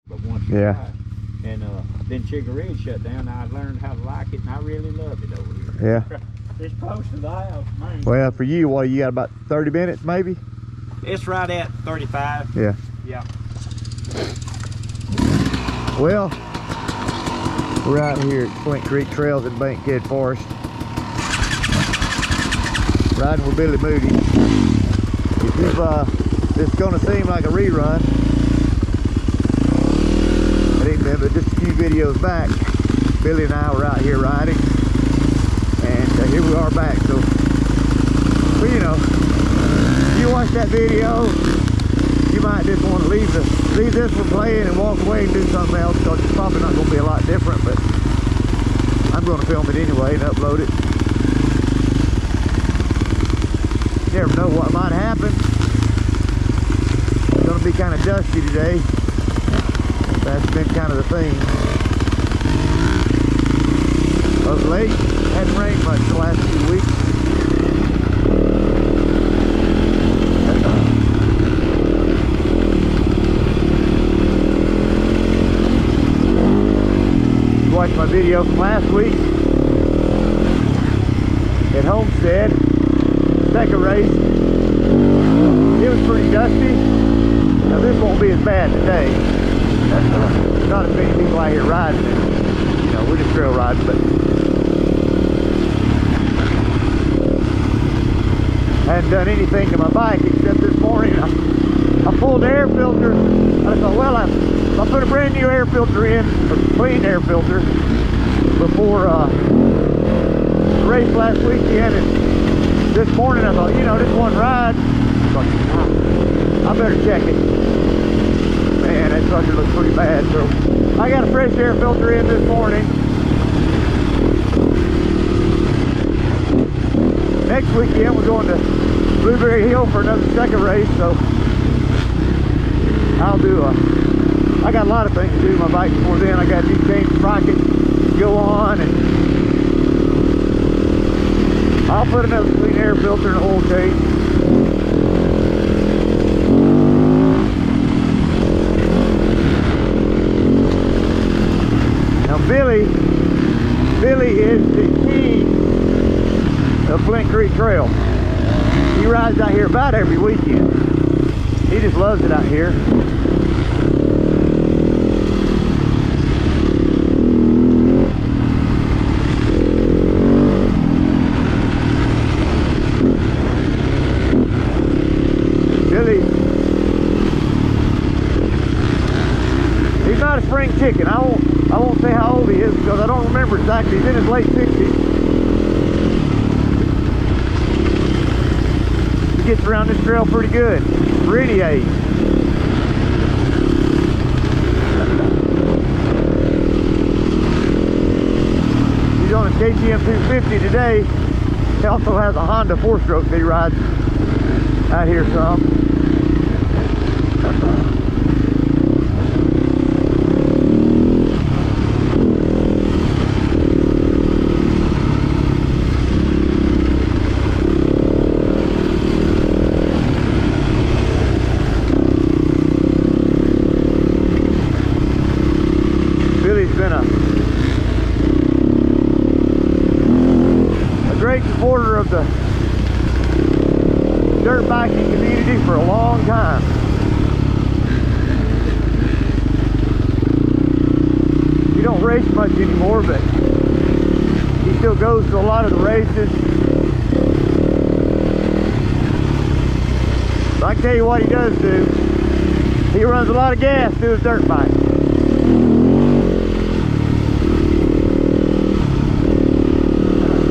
but once in a while. And then Chicory shut down. I learned how to like it, and I really love it over here. Yeah. It's close to the house, man. Well, for you, what, you got about 30 minutes maybe? It's right at 35. Yeah. Yeah. Well, we're out here at Flint Creek Trails in Bankhead Forest, riding with Billy Moody. If you've, it's going to seem like a rerun. It ain't been but just a few videos back. Billy and I were out here riding, and here we are back. So, well, you know, if you watch that video, you might just want to leave this one playing and walk away and do something else, because it's probably not going to be a lot different, but I'm going to film it anyway and upload it. You never know what might happen. It's going to be kind of dusty today. That's been kind of the theme. Of late, it hadn't rained much the last few weeks. Watched my video from last week at Homestead, second race. It was pretty dusty. Now this won't be as bad today. Not as many people out here riding, and, you know, we're just trail riding, but I hadn't done anything to my bike except this morning I pulled the air filter. I thought, well, I put a brand new air filter in, a clean air filter, before the race last weekend, and this morning I thought, you know, this one ride, I better check it. Man, that sucker looks pretty bad. So I got a fresh air filter in this morning. Next weekend we're going to Blueberry Hill for another second race, so I'll do I got a lot of things to do to my bike before then. I got to change sprocket, go on, and I'll put another clean air filter in the oil change. Now Billy is the king of Flint Creek Trail. He rides out here about every weekend. He just loves it out here. He's not a spring chicken. I won't say how old he is because I don't remember exactly. He's in his late 60s. He gets around this trail pretty good for any age. He's on a KTM 250 today. He also has a Honda 4-stroke that he rides out here some. Billy's been a great supporter of the dirt biking community for a long time. He don't race much anymore, but he still goes to a lot of the races. But I can tell you what he does do. He runs a lot of gas to his dirt bike.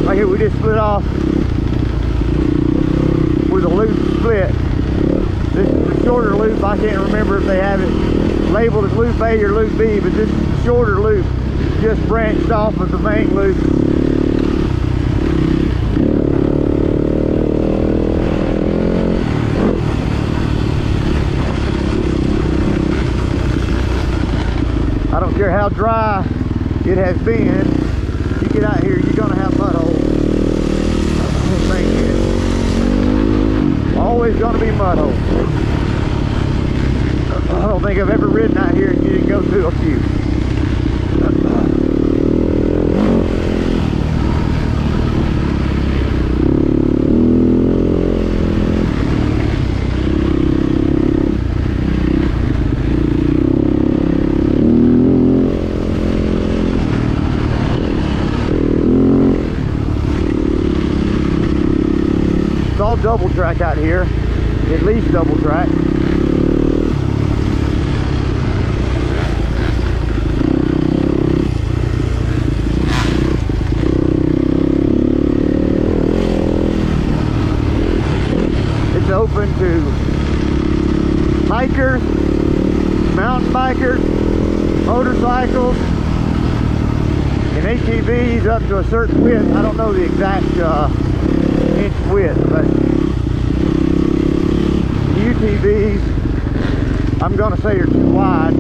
Right here we just split off with a loop split. This is the shorter loop. I can't remember if they have it labeled as loop A or loop B, but this is the shorter loop, just branched off of the main loop. I don't care how dry it has been, you get out here, you're gonna have mud holes. This thing is always gonna be mud holes. I don't think I've ever ridden out here and you didn't go through real cute. It's all double track out here, at least double track. It's open to hikers, mountain bikers, motorcycles, and ATVs up to a certain width. I don't know the exact inch width, but UTVs, I'm going to say, are too wide.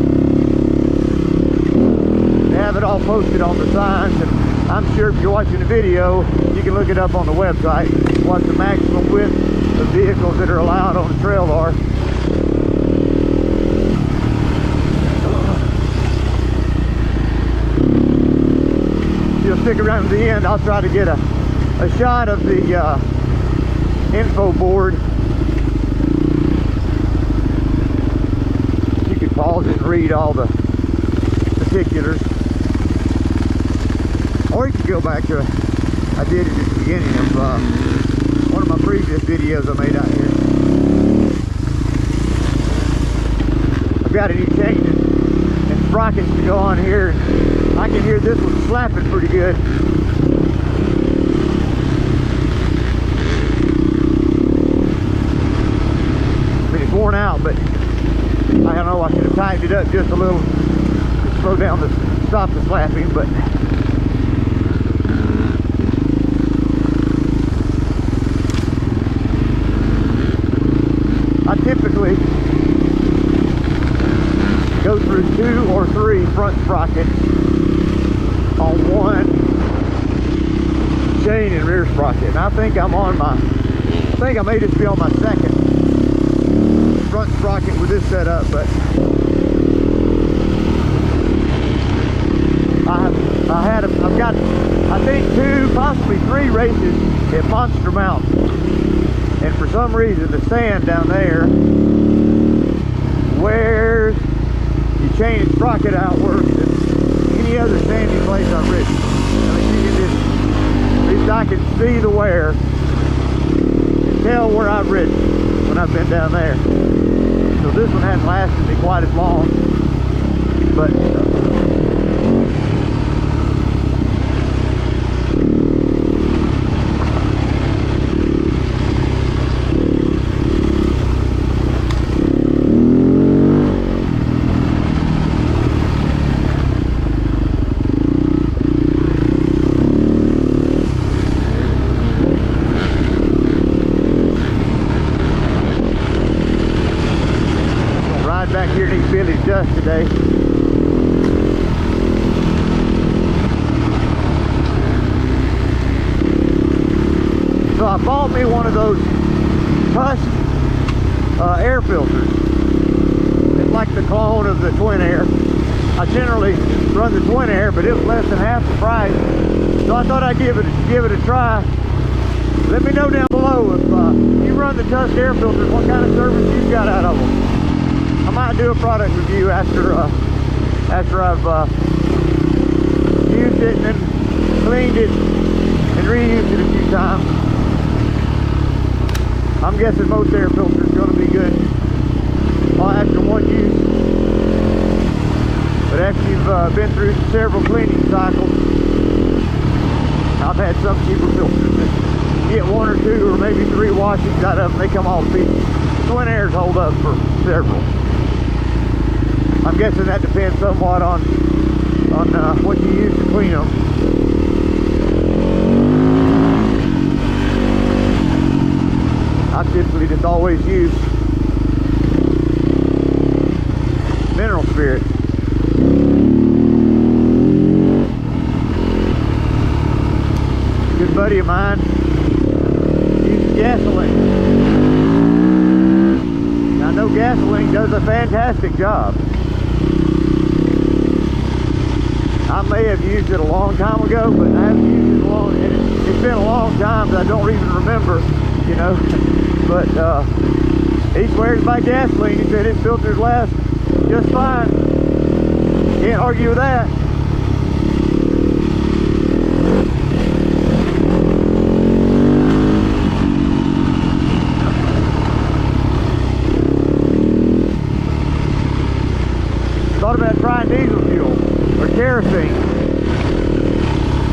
They have it all posted on the signs, and I'm sure if you're watching the video, you can look it up on the website, what the maximum width of vehicles that are allowed on the trail are. If you'll stick around to the end, I'll try to get a shot of the info board. You could pause it and read all the particulars, or you could go back to, I did it at the beginning of one of my previous videos I made out here. I've got a new chain and sprockets to go on here. I can hear this one slapping pretty good. Worn out, but I don't know, I should have tightened it up just a little to slow down the stop the slapping. But I typically go through 2 or 3 front sprockets on one chain and rear sprocket, and I think I'm on my, I think I may just be on my second front sprocket with this setup, but I've got, I think 2, possibly 3 races at Monster Mountain, and for some reason the sand down there where you chain and sprocket out works than any other sandy place I've ridden. I mean, you can just, at least I can see the wear and tell where I've ridden when I've been down there. So this one hasn't lasted me quite as long, but back here in East Village dust today. So I bought me one of those Tusk air filters. It's like the clone of the Twin Air. I generally run the Twin Air, but it was less than half the price, so I thought I'd give it a try. Let me know down below if you run the Tusk air filters, what kind of service you've got out of them. I might do a product review after I've used it and then cleaned it and reused it a few times. I'm guessing most air filters are going to be good after one use, but after you've been through several cleaning cycles, I've had some cheaper filters that you get 1 or 2 or maybe 3 washings out of them, they come off pieces. Twin Airs hold up for several. I'm guessing that depends somewhat on what you use to clean them. I typically just always use mineral spirits. A good buddy of mine uses gasoline. And I know gasoline does a fantastic job. used it a long time ago, but I haven't used it in a long, and it's been a long time that I don't even remember, you know. But he swears by gasoline. He said his filters last just fine. Can't argue with that. Thought about trying diesel fuel or kerosene.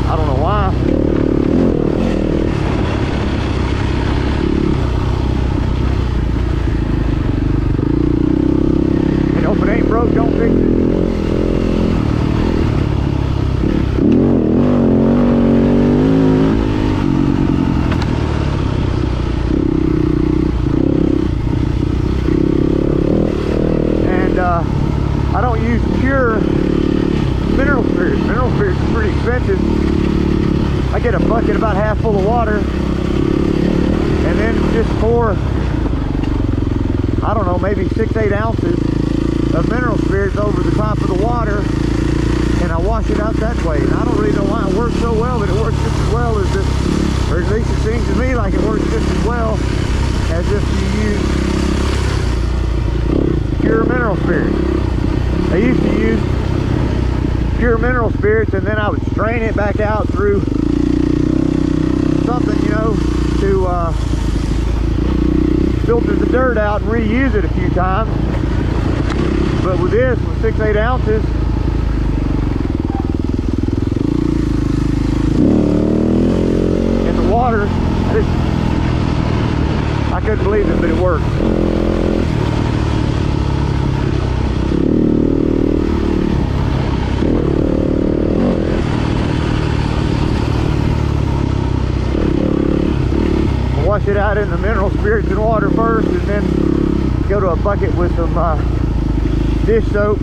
I don't know why. You know, if it ain't broke, don't fix it. I don't use pure mineral spirits. Mineral spirits is pretty expensive. I get a bucket about half full of water and then just pour, I don't know, maybe 6-8 ounces of mineral spirits over the top of the water, and I wash it out that way. And I don't really know why it works so well, but it works just as well as this, or at least it seems to me like it works just as well as if you use pure mineral spirits. I used to use pure mineral spirits, and then I would strain it back out through something, you know, to filter the dirt out and reuse it a few times. But with this, with 6-8 ounces, in the water, I couldn't believe it, but it worked. Wash it out in the mineral spirits and water first, and then go to a bucket with some dish soap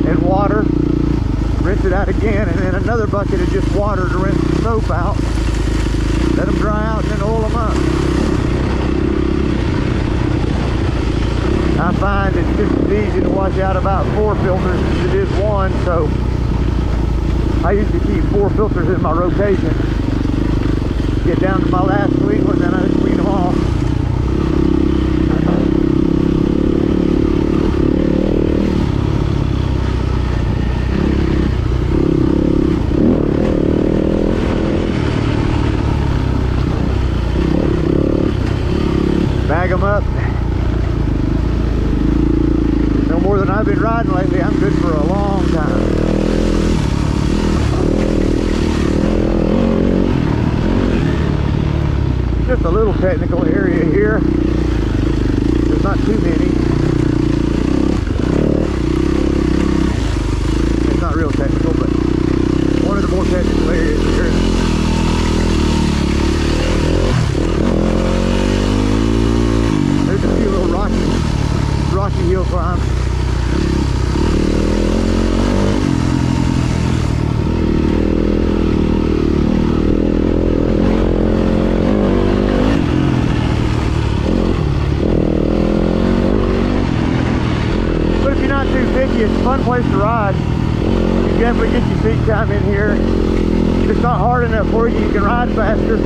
and water, rinse it out again, and then another bucket of just water to rinse the soap out, let them dry out, and then oil them up. I find it's just as easy to wash out about 4 filters as it is 1, so I usually keep 4 filters in my rotation. Get down to my last sweet one, then I just clean them off. Bag them up. No more than I've been riding lately. I'm good for a long time. Just a little technical area here. There's not too many. It's not real technical, but one of the more technical areas here. There's a few little rocky hill climbs. It's a fun place to ride. You definitely get your seat time in here. If it's not hard enough for you, you can ride faster.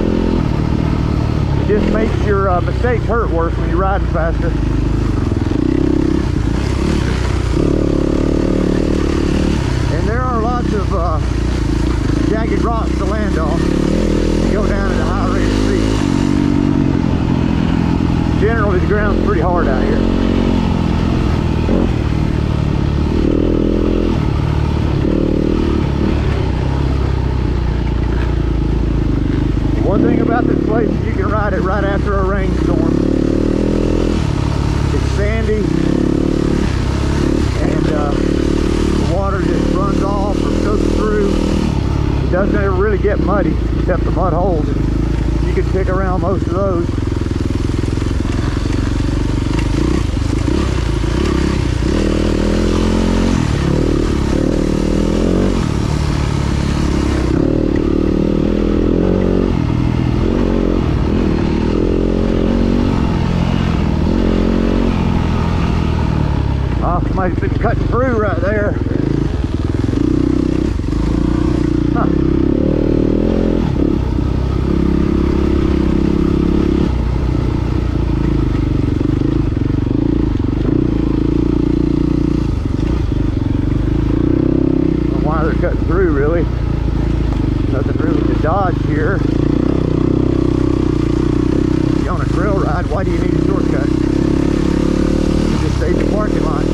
It just makes your mistakes hurt worse when you're riding faster. And there are lots of jagged rocks to land on. You go down at a high rate of speed. Generally, the ground's pretty hard out here. One thing about this place is you can ride it right after a rainstorm. It's sandy, and the water just runs off or soaks through. It doesn't ever really get muddy, except the mud holes. You can pick around most of those. Somebody's been cutting through right there. bother cutting through really. Nothing really to dodge here. If you're on a trail ride, why do you need a shortcut? You just stay in the parking lot.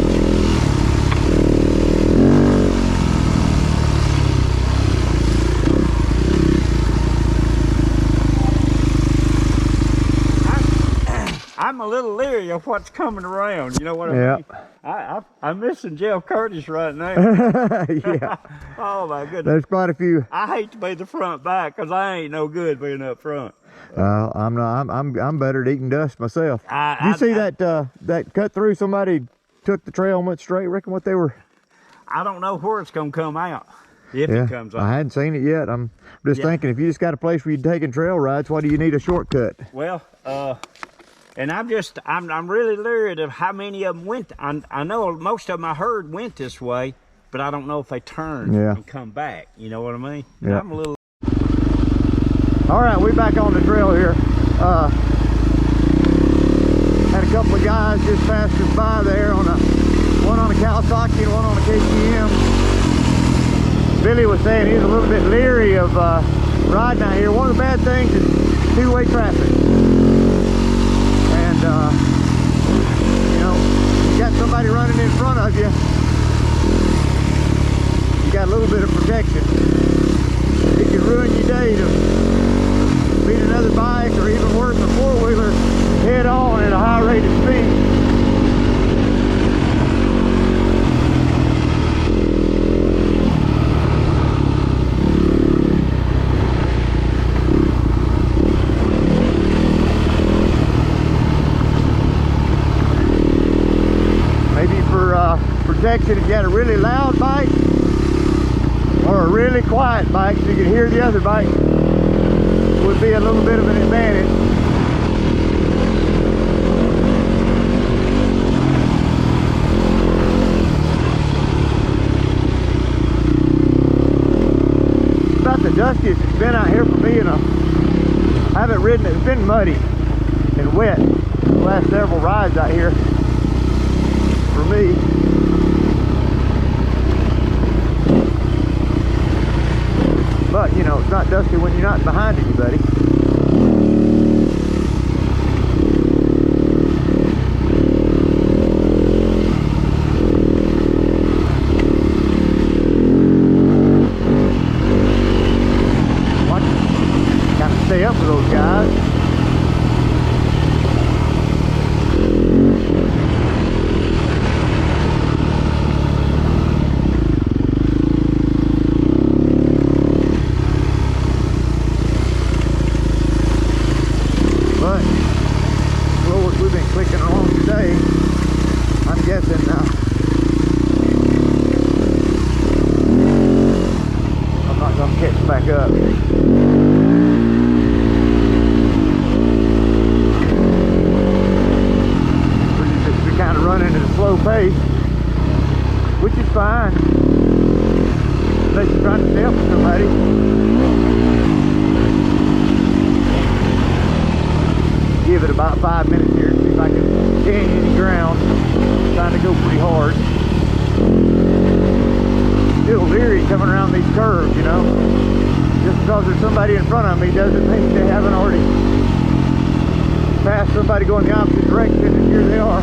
I'm a little leery of what's coming around. You know what I mean? I'm missing Jeff Curtis right now. Yeah. Oh my goodness. There's quite a few. I hate to be the front back because I ain't no good being up front. I'm not. I'm better at eating dust myself. You see that cut through? Somebody took the trail and went straight. Reckon what they were. I don't know where it's gonna come out. If it comes out. I hadn't seen it yet. I'm just thinking, if you just got a place where you're taking trail rides, why do you need a shortcut? Well, and I'm really leery of how many of them went. I know most of them I heard went this way, but I don't know if they turned and come back. You know what I mean? Yeah. I'm a little. All right, we're back on the trail here. Had a couple of guys just passed us by there on one on a Kawasaki and one on a KTM. Billy was saying he's a little bit leery of riding out here. One of the bad things is two-way traffic. And, you know, you got somebody running in front of you, you got a little bit of protection. It can ruin your day to meet another bike, or even worse, a four-wheeler head on at a high rate of speed. Protection if you had a really loud bike or a really quiet bike so you could hear the other bike, would be a little bit of an advantage. It's about the dustiest it's been out here for me, and I haven't ridden it. It's been muddy and wet the last several rides out here for me. But, you know, it's not dusty when you're not behind anybody. Got to stay up with those guys. Back up. We're just kind of running at a slow pace, which is fine, unless you're trying to stay up with somebody. Give it about 5 minutes here to see if I can gain any ground. I'm trying to go pretty hard. Still leery coming around these curves, you know. Just because there's somebody in front of me doesn't mean they haven't already passed somebody going the opposite direction, and here they are.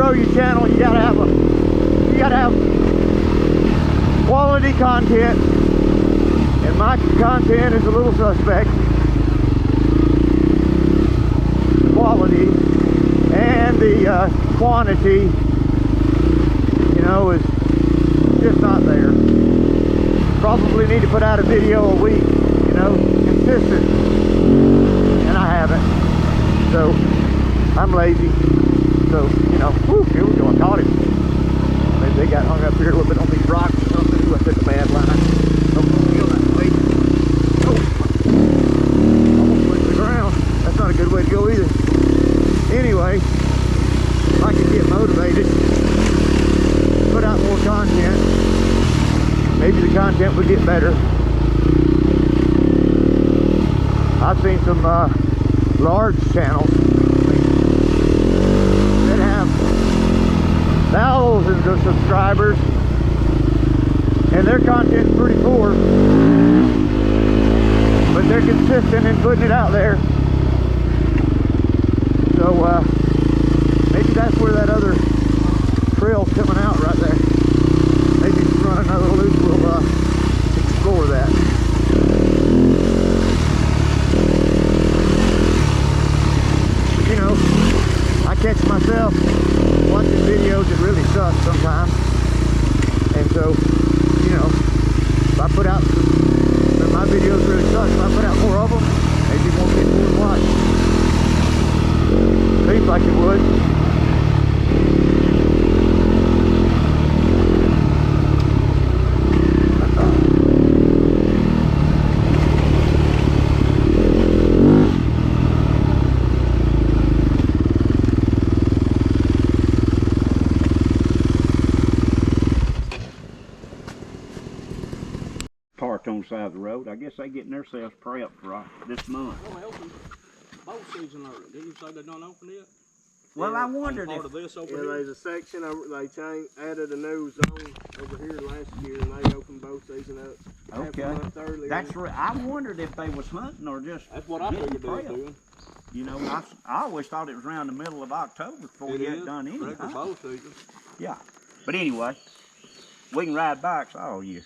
grow your channel, you gotta have quality content, and my content is a little suspect. The quality and the quantity, you know, is just not there. Probably need to put out a video a week, you know, consistent, and I haven't. So I'm lazy. So, you know, whew, here we go. I caught him. Maybe they got hung up here a little bit on these rocks or something. Ooh, I took a bad line. Don't feel that way. Oh, almost went to the ground. That's not a good way to go either. Anyway, if I could get motivated, put out more content, maybe the content would get better. I've seen some large channels that have thousands of subscribers, and their content's pretty poor, but they're consistent in putting it out there. So maybe that's where that other trail's coming out right there. Maybe if we run another loop, we'll explore that. You know, I catch myself watching videos that really suck sometimes, and so, you know, if I put out, if my videos really suck, if I put out more of them, maybe more people would watch. Seems like it would. Parked on the side of the road. I guess they getting themselves prepped for this month. Oh, open boat season early. Didn't you say they don't open it? Well, yeah, I wondered part if of this over yeah, here. there's a section over, they added a new zone over here last year, and they opened boat season up half a month earlier. That's right. I wondered if they was hunting or just That's what I figured they was doing. You know, I always thought it was around the middle of October before we had done anything. Regular boat season. Yeah, but anyway, we can ride bikes all year.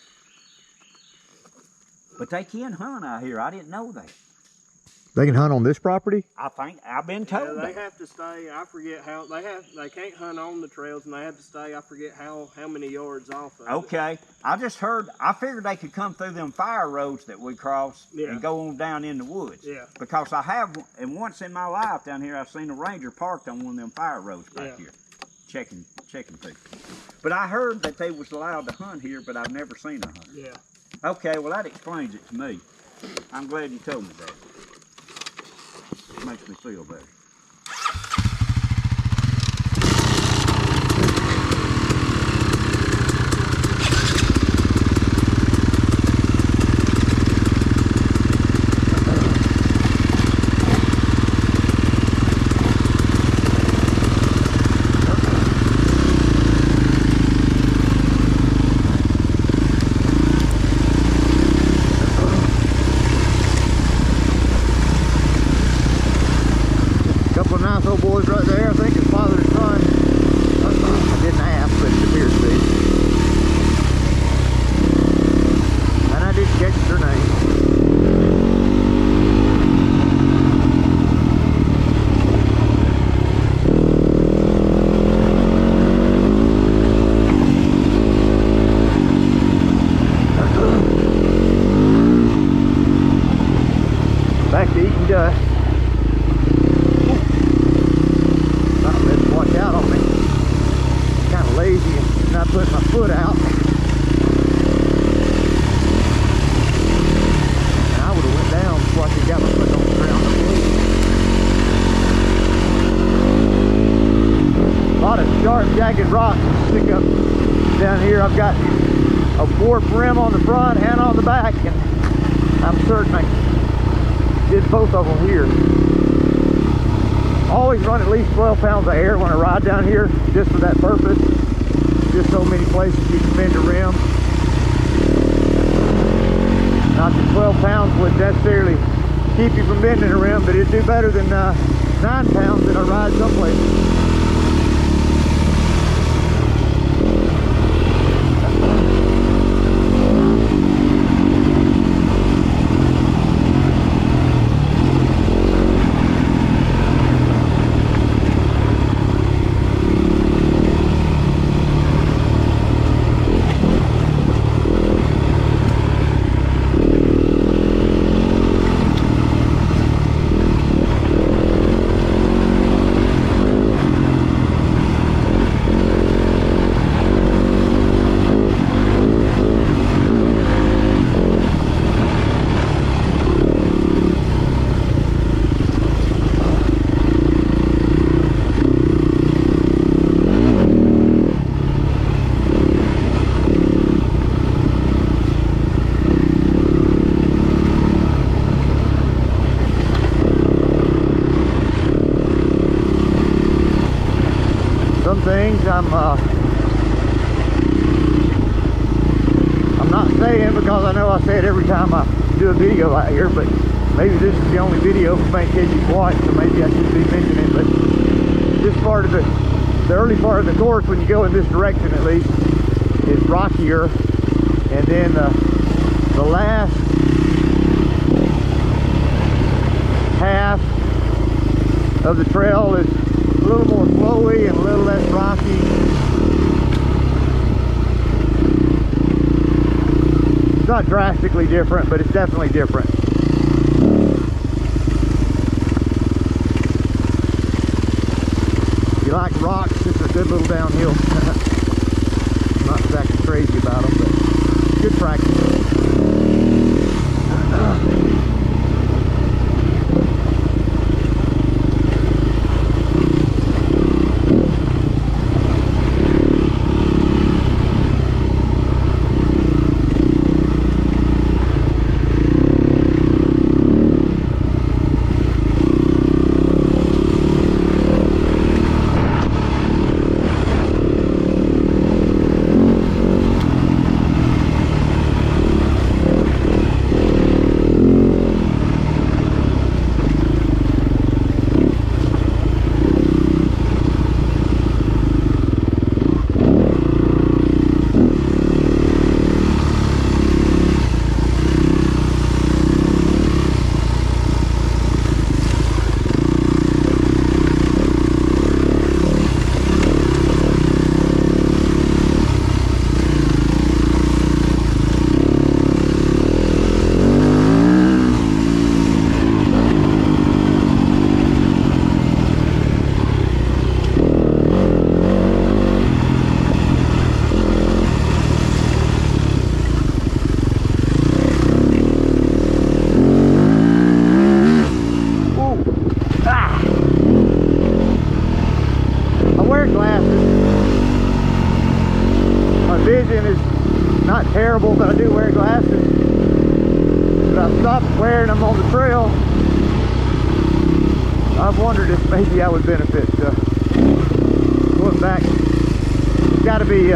But they can hunt out here. I didn't know that. They can hunt on this property? I think I've been told Yeah, they that. have to stay. I forget how they can't hunt on the trails, and they have to stay. I forget how many yards off of it. Okay, I just heard. I figured they could come through them fire roads that we cross and go on down in the woods. Yeah. Because I have, and once in my life down here, I've seen a ranger parked on one of them fire roads back here, checking people. But I heard that they was allowed to hunt here, but I've never seen a hunter. Yeah. Okay, well that explains it to me. I'm glad you told me that. It makes me feel better. Nice old boys right there. I think it's father and son. I didn't ask, but it appears to be. And I didn't catch their name. Back to eating dust. Watch out on me. Kind of lazy and not putting my foot out. And I would have went down before I could got my foot on the ground. A lot of sharp, jagged rocks stick up down here. I've got a warp rim on the front and on the back, and I'm certain I did both of them here. Always run at least 12 pounds of air when I ride down here, just for that purpose. Just so many places you can bend the rim. Not that 12 pounds would necessarily keep you from bending the rim, but it'd do better than 9 pounds that I ride some places. Some things I'm not saying because I know I say it every time I do a video out here, but maybe this is the only video from Bankhead you can watch, so maybe I should be mentioning it. But this part of the early part of the course, when you go in this direction at least, is rockier, and then the last half of the trail is a little more flowy and a little less rocky. It's not drastically different, but it's definitely different. If you like rocks, it's a good little downhill. I'm not exactly crazy about them, but good practice. Terrible, but I do wear glasses. But I've stopped wearing them on the trail. I've wondered if maybe I would benefit going back. It's got to be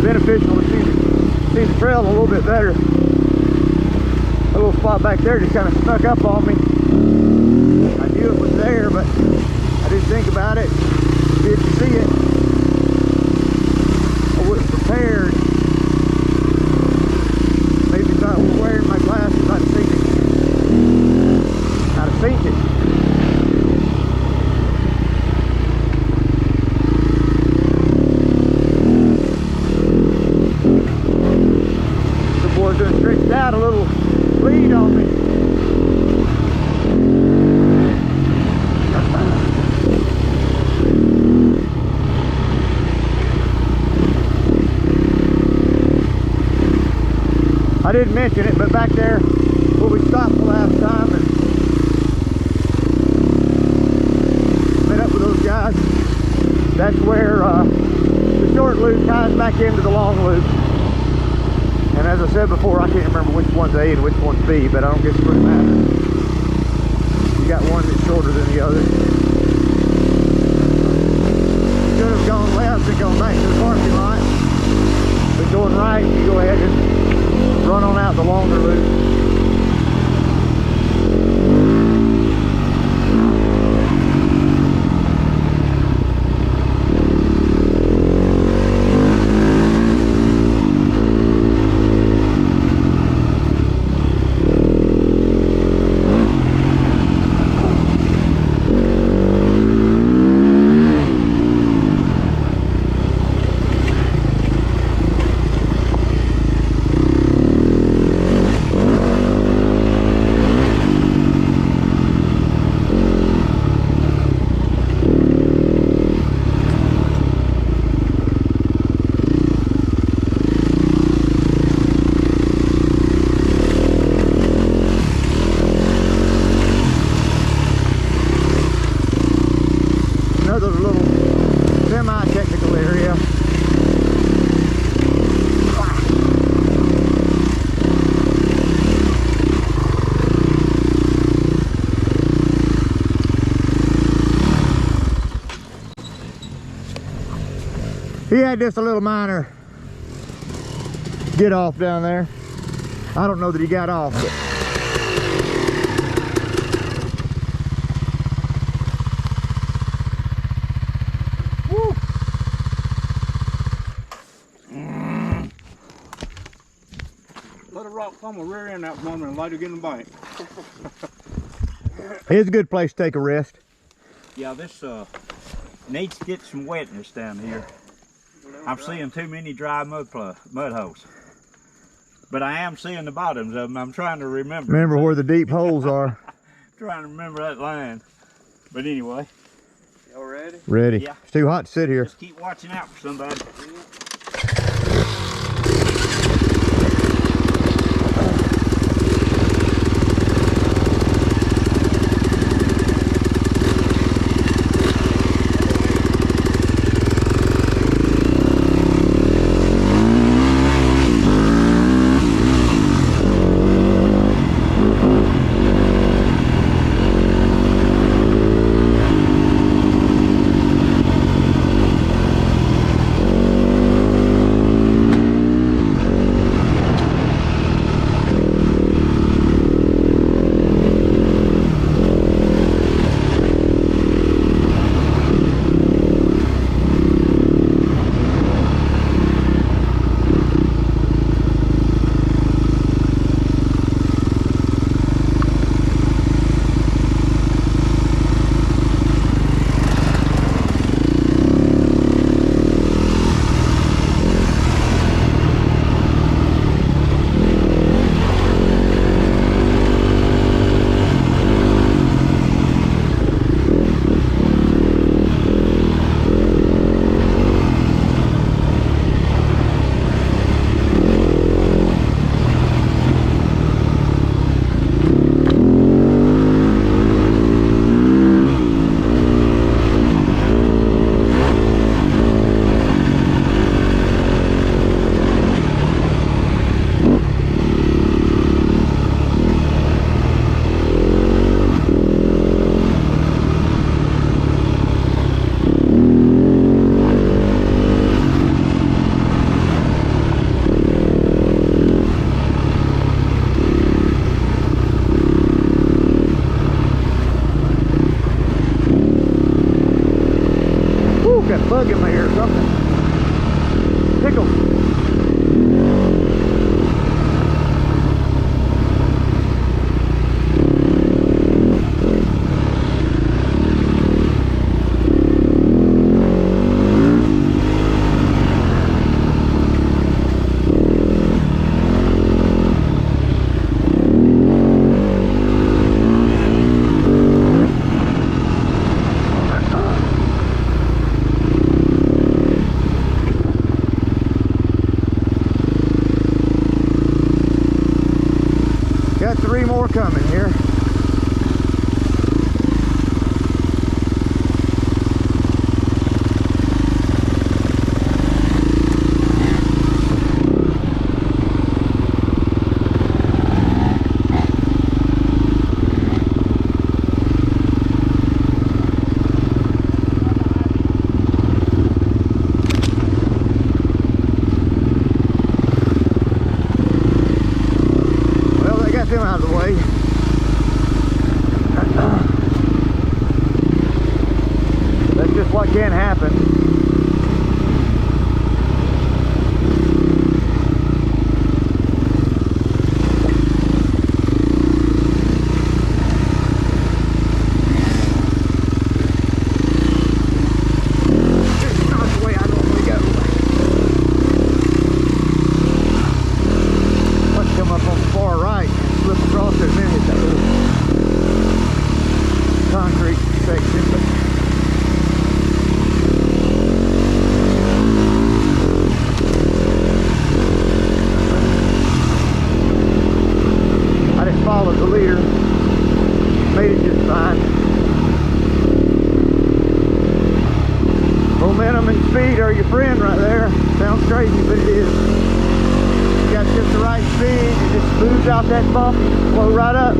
beneficial to see the trail a little bit better. A little spot back there just kind of snuck up on me. I knew it was there, but I didn't think about it. Didn't see it. I wasn't prepared. Wearing my glasses, I'd have seen it. I'd have seen it. The boys done stretched out a little lead on me. I didn't mention it, but back there where we stopped the last time and met up with those guys, that's where the short loop ties back into the long loop. And as I said before, I can't remember which one's A and which one's B, but I don't guess it really matters. You got one that's shorter than the other. You could have gone left and gone back to the parking lot, but going right, you go ahead and run on out the longer loop. He had just a little minor get off down there. I don't know that he got off, but woo. Let a rock from a rear end out from and light it in the bank. It's a good place to take a rest. Yeah, this needs to get some wetness down here. I'm seeing too many dry mud holes. But I am seeing the bottoms of them. I'm trying to remember. Remember where the deep holes are. Trying to remember that line. But anyway. Y'all ready? Ready. Yeah. It's too hot to sit here. Just keep watching out for somebody. Got a bug in my ear or something. Tickle. Got 3 more coming here. Them out of the way. That's just what can happen. This is not the way I normally go. Let's come up on the far right. Flip across there and then hit that little concrete section. But I just followed the leader, made it just fine. Momentum and speed are your friend right there. Sounds crazy, but it is. You got just the right speed, you just smooth out that bump, slow right up.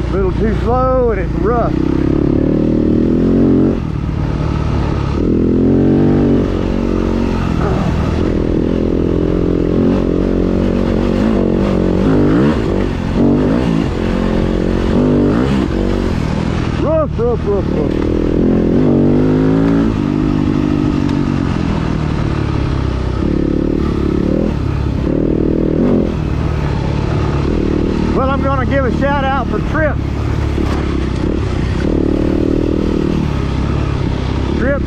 A little too slow and it's rough. shout out for Trip. Trip,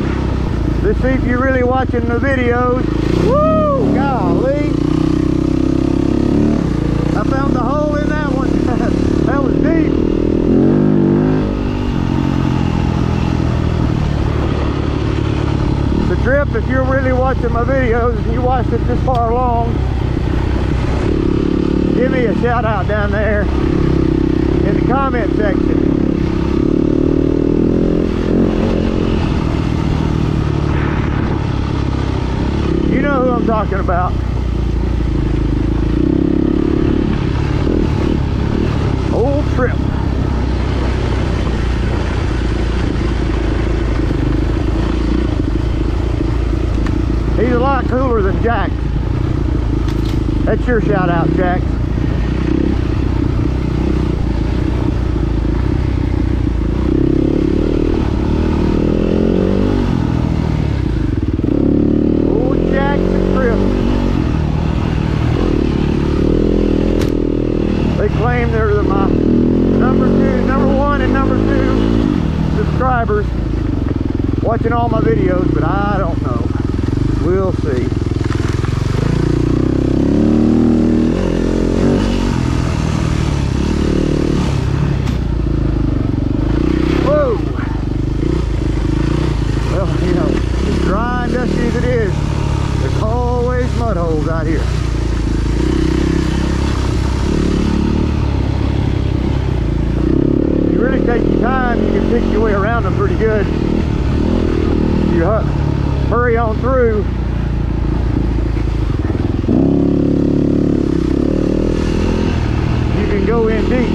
let's see if you're really watching the videos. Woo! Golly! I found the hole in that one. That was deep. The Trip, if you're really watching my videos and you watched it this far along, give me a shout out down there in the comment section. You know who I'm talking about. Old Trip. He's a lot cooler than Jack. That's your shout out, Jack. Claim they're my number one and number 2 subscribers watching all my videos, but I don't know. We'll see. Whoa! Well, you know, as dry and dusty as it is, there's always mud holes out here. Take your time, you can pick your way around them pretty good. If you hurry on through, you can go in deep.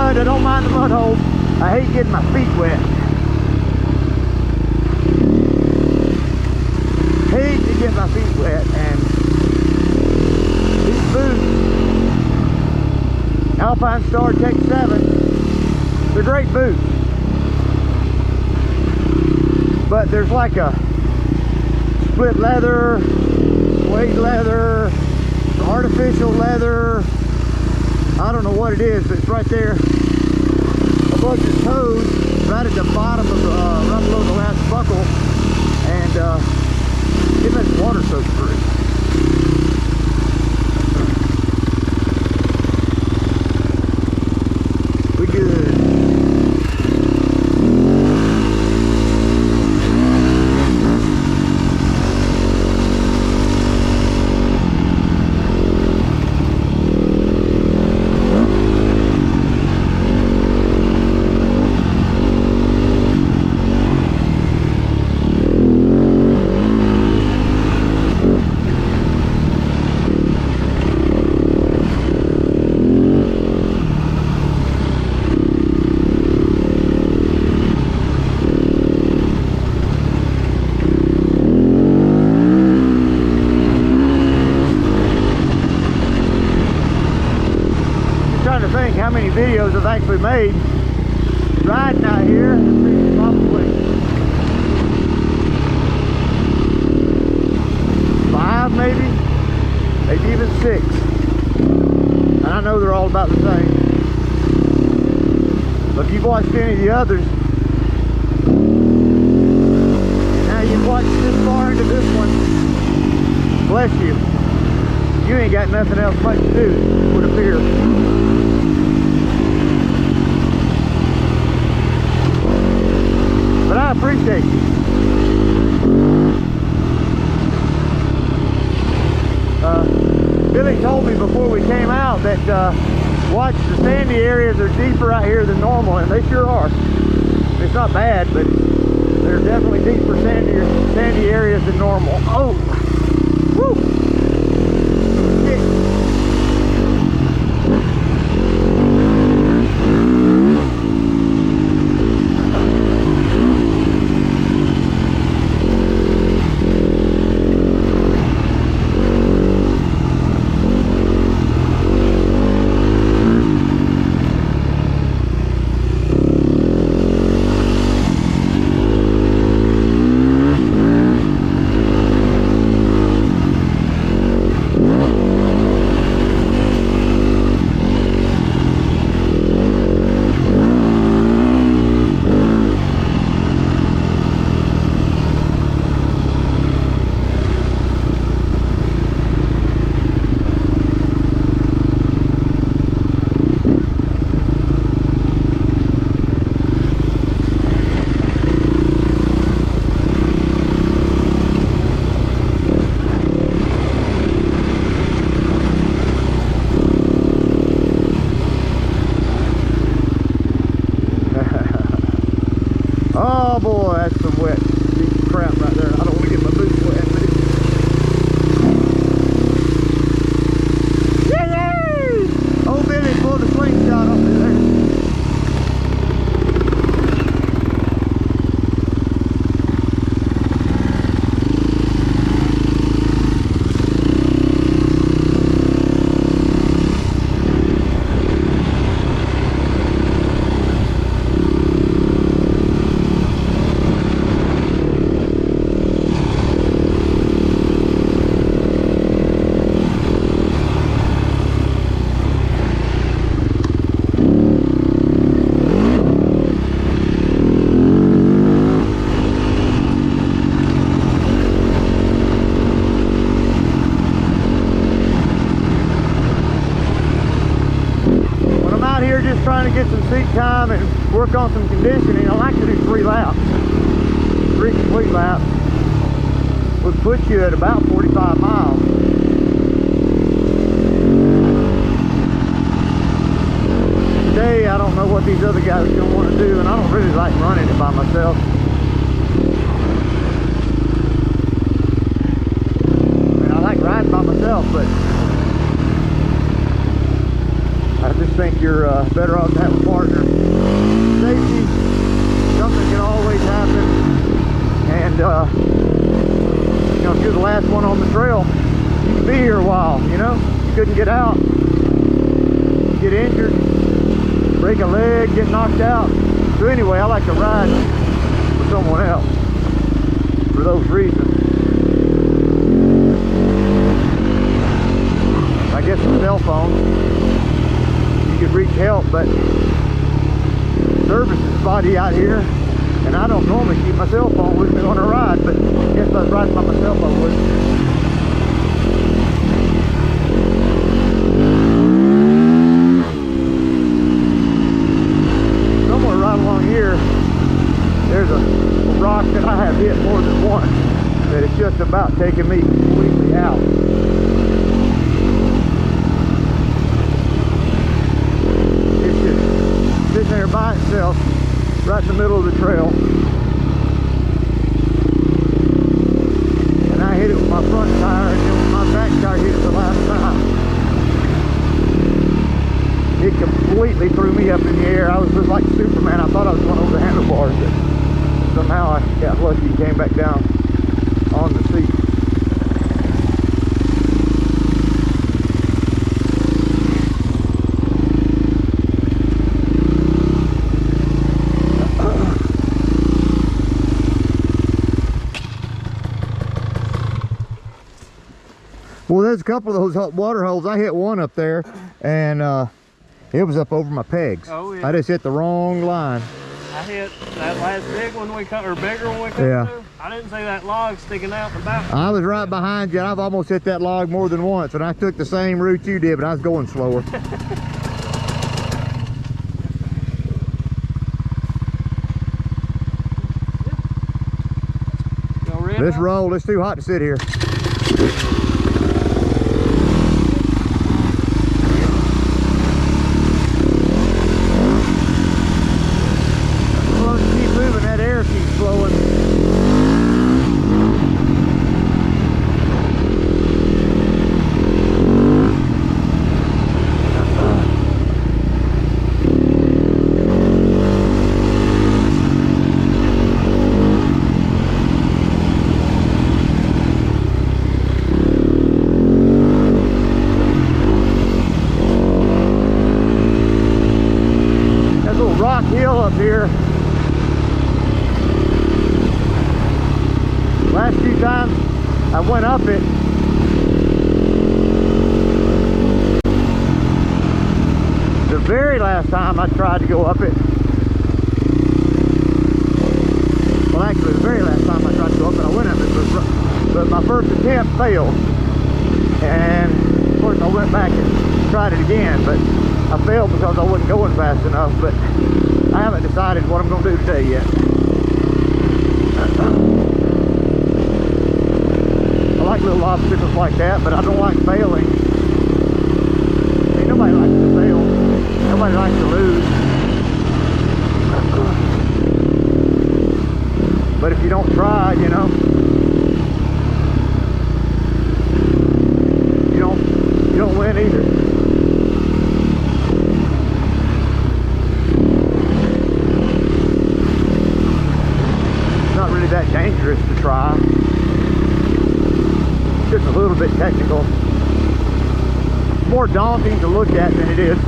I don't mind the mud holes. I hate getting my feet wet. Hate to get my feet wet, and these boots, Alpine Star Tech 7, they're great boots. But there's like a split leather, suede leather, artificial leather, I don't know what it is, but it's right there above your toes, right at the bottom of the, right below the last buckle. And get this water soaked through. We good. How many videos I've actually made riding out here. Probably 5, maybe even 6, and I know they're all about the same. But if you've watched any of the others, now you've watched this far into this one, bless you, you ain't got nothing else much to do, it would appear. But I appreciate you. Billy told me before we came out that watch, the sandy areas are deeper out here than normal, and they sure are. It's not bad, but they're definitely deeper sandy areas than normal. Oh! Woo! Shit. Oh boy, that's some wet deep crap right there. I don't want to get my boots wet, but yay! Old Billy pulled the slingshot off of there. Just trying to get some seat time and work on some conditioning. I like to do 3 laps. 3 complete laps would put you at about 45 miles. Today, I don't know what these other guys are going to want to do, and I don't really like running it by myself. I mean, I like riding by myself, but I just think you're better off to have a partner. Safety, something can always happen, and you know, if you're the last one on the trail, you can be here a while. You know, you couldn't get out, get injured, break a leg, get knocked out. So anyway, I like to ride with someone else for those reasons. I guess a cell phone, you could reach help, but service is spotty out here, And I don't normally keep my cell phone with me on a ride, but I guess I was riding by myself, I would. Somewhere right along here, there's a rock that I have hit more than once that is just about taking me completely out. It's just sitting there by itself right in the middle of the trail. And I hit it with my front tire, and then with my back tire hit it the last time. It completely threw me up in the air. I was just like Superman. I thought I was going over the handlebars, but somehow I got lucky and came back down on the seat. Well, there's a couple of those hot water holes. I hit one up there, and it was up over my pegs. Oh, yeah. I just hit the wrong line. I hit that last big one we cut, or bigger one we cut through. I didn't see that log sticking out the back. I was right behind you. I've almost hit that log more than once, and I took the same route you did, but I was going slower. Let's roll. It's too hot to sit here. Keep moving. That air keeps flowing. Rock hill up here. Last few times I went up it, the very last time I tried to go up it, well actually the very last time I tried to go up it, I went up it, but my first attempt failed, and of course I went back and tried it again, but I failed because I wasn't going fast enough. But I haven't decided what I'm going to do today yet. I like little obstacles like that, but I don't like failing. I mean, nobody likes to fail. Nobody likes to lose. But if you don't try, you know, you don't win either. That dangerous to try. Just a little bit technical. More daunting to look at than it is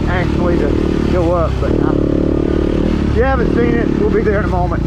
actually to go up. But if you haven't seen it, we'll be there in a moment.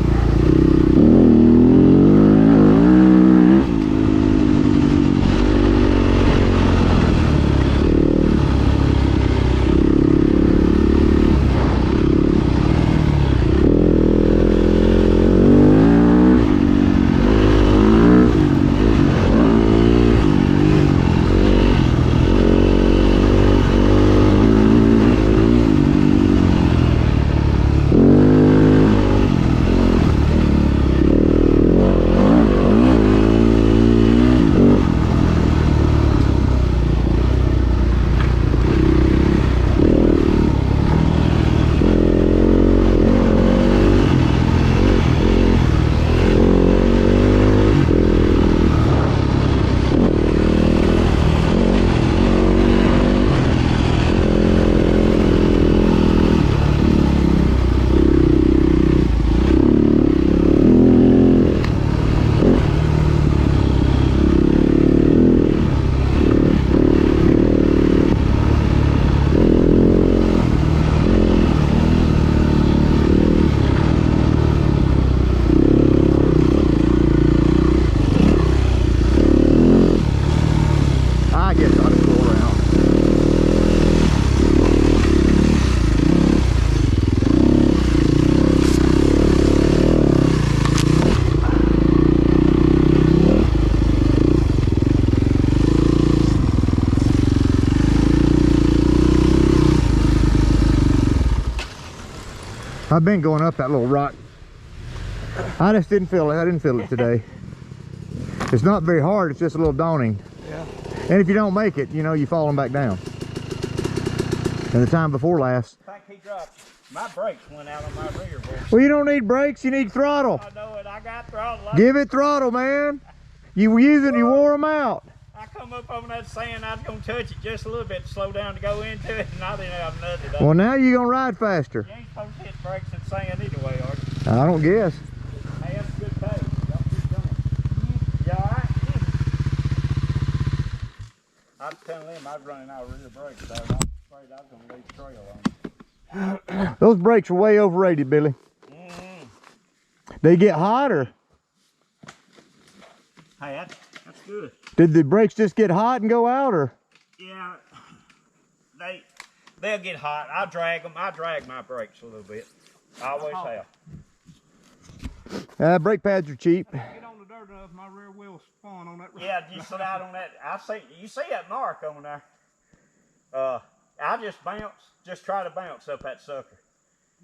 I've been going up that little rock. I just didn't feel it. I didn't feel it today. It's not very hard. It's just a little daunting. Yeah. And if you don't make it, you know, you falling back down. And the time before last. I think he dropped. My brakes went out on my rear wheel. Well, you don't need brakes. You need throttle. I know it. I got throttle. Give it throttle, man. You were using, you wore them out. I come up on that sand. I was gonna touch it just a little bit to slow down to go into it, and I didn't have nothing. Well, now you're gonna ride faster. You ain't supposed to hit brakes in sand anyway, are you? I don't guess. Hey, that's a good pace. Y'all keep going. You all right? I was telling them I was running out of rear brakes, so I was afraid I was gonna leave a trail on them. Those brakes are way overrated, Billy. They get hotter. Hey, that's good. Did the brakes just get hot and go out, or? Yeah, they'll get hot. I drag them. I drag my brakes a little bit. I always have. Brake pads are cheap. Get on the dirt enough, my rear wheel spawn on that. Yeah, you sit out on that. You see that mark on there. I just try to bounce up that sucker.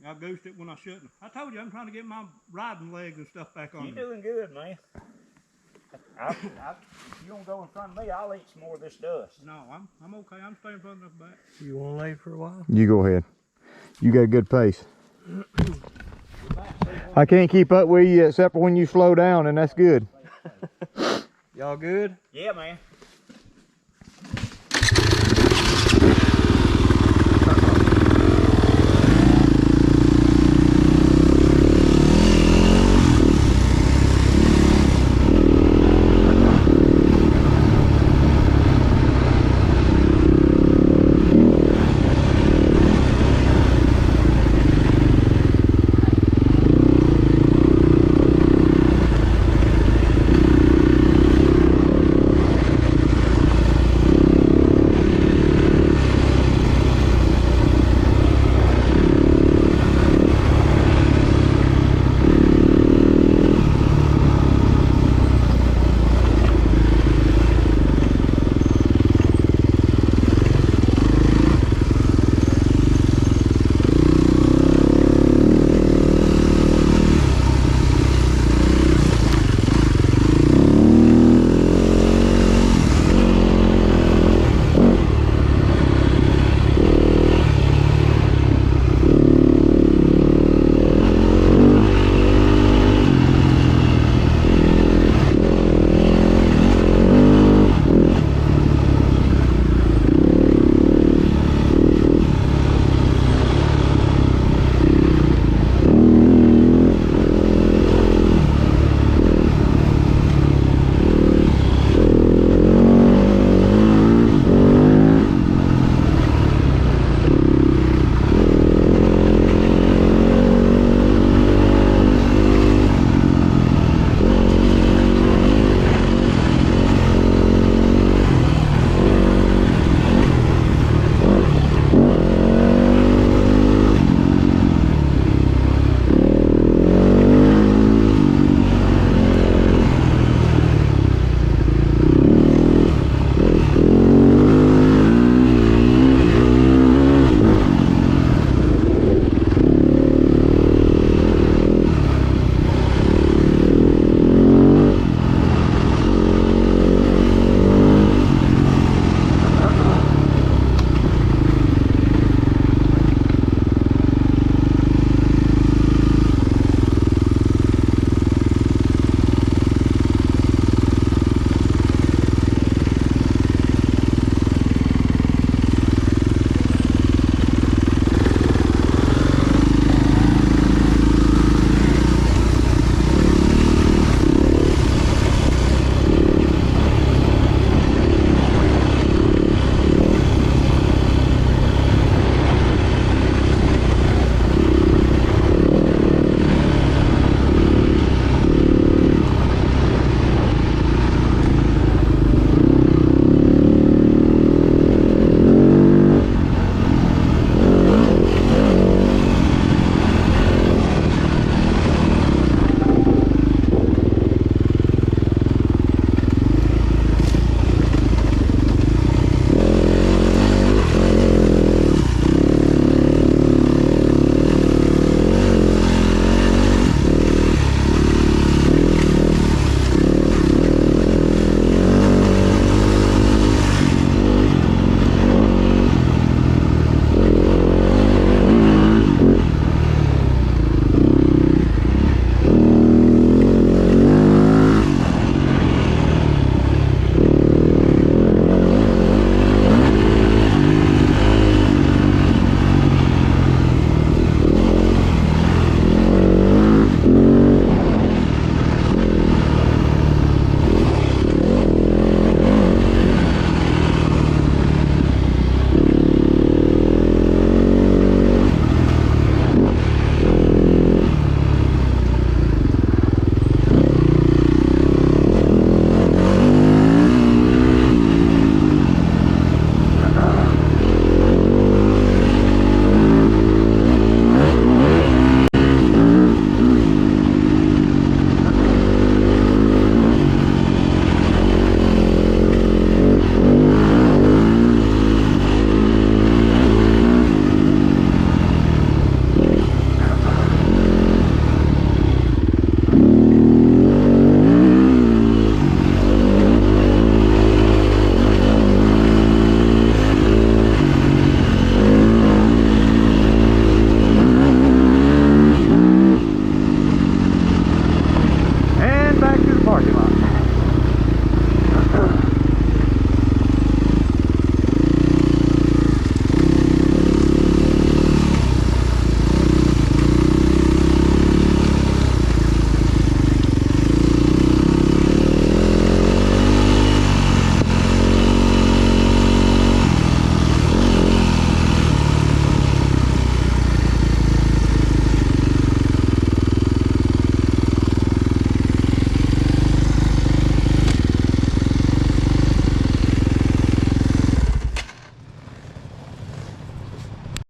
I goosed it when I shouldn't. I told you I'm trying to get my riding legs and stuff back on. You doing good, man. You don't go in front of me, I'll eat some more of this dust. No, I'm okay. I'm staying in front of the back. You want to lay for a while? You go ahead. You got a good pace. I can't keep up with you except for when you slow down, and that's good. Y'all good? Yeah, man.